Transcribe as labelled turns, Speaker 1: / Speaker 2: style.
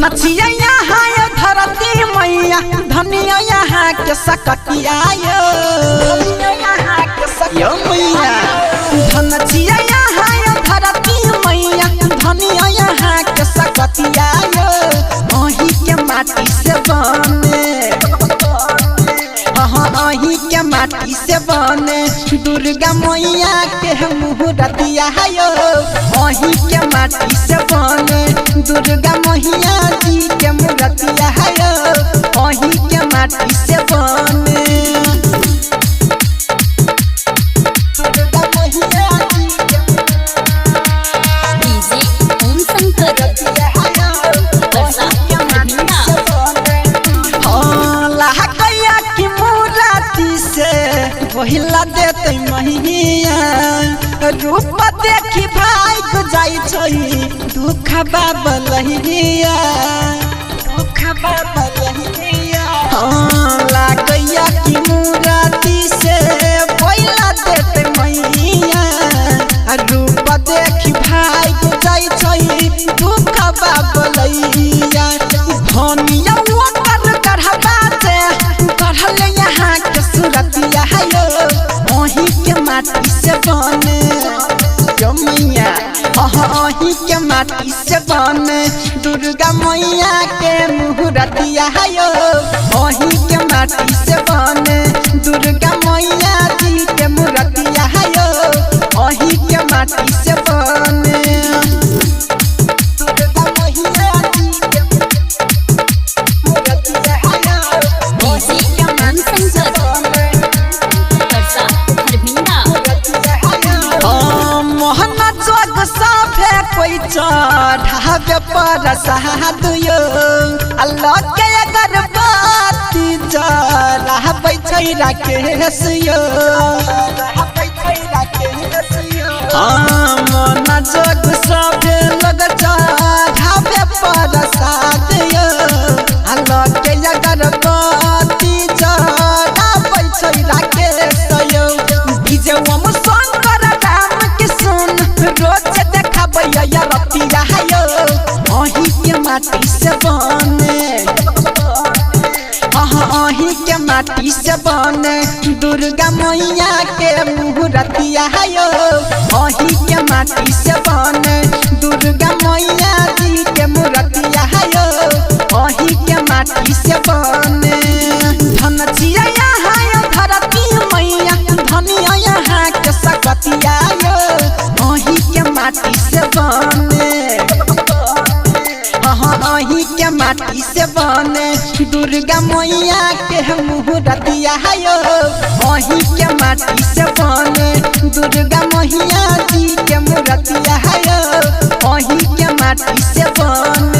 Speaker 1: धन छिया यहाँ यो धरती मैया धनिया यहाँ के सकतिया यो मैया धन छिया यहाँ यो धरती मैया धनिया यहाँ के सकतिया अही के माटी से बने अही के माटी से बने दुर्गा मैया के मुहूर्तिया अही के माटी से बने दुर्गा मैया जी के मूर्तिया अही के माटी से बने दुर्गा मैया जी के
Speaker 2: ओम शंकर
Speaker 1: पहिला देते मैया रूप देखी भाई को जाई छोई दुख बाबलहिया दुख बाबलहिया लागैया की मूर्ति से पहिला देते मैया रूप देखी भाई को जाई छोई दुख बाबलहिया धनिया वतन करहबा से करहले यहाँ के सूरतिया अही के माटी से बने जो मैया अही के माटी से बने दुर्गा मैया के मुहूर्तिया अही के माटी से बने दुर्गा मैया जी के मूर्तिया अही के माटी से बने दुर्गा मैया जी के मूर्तिया अही के माटी से बने मोहना जोग साफे कोई चढ़ावे पर सहादुयो अल्लाह के अगर बाती जराबै छै राकेशयो मोहना जोग साफे लग चढ़ावे पर सहादुयो अल्लाह के अगर बाती जराबै छै राकेशयो डीजे हम शंकर राम के सुन रोज देखबैया रतिया अही के माटी से बने अही के माटी से बने दुर्गा मैया के मुहूर्तिया अही के माटी से बने दुर्गा मैया जी के मूर्तिया अही के माटी से बने धन छिया यहाँ धरती मैया धनिया यहाँ के सकतिया अही के माटी से बने अही के माटी से बने दुर्गा मैया के मुहूर्तिया अही के माटी से बने दुर्गा मैया जी के मूर्तिया अही के माटी से बने।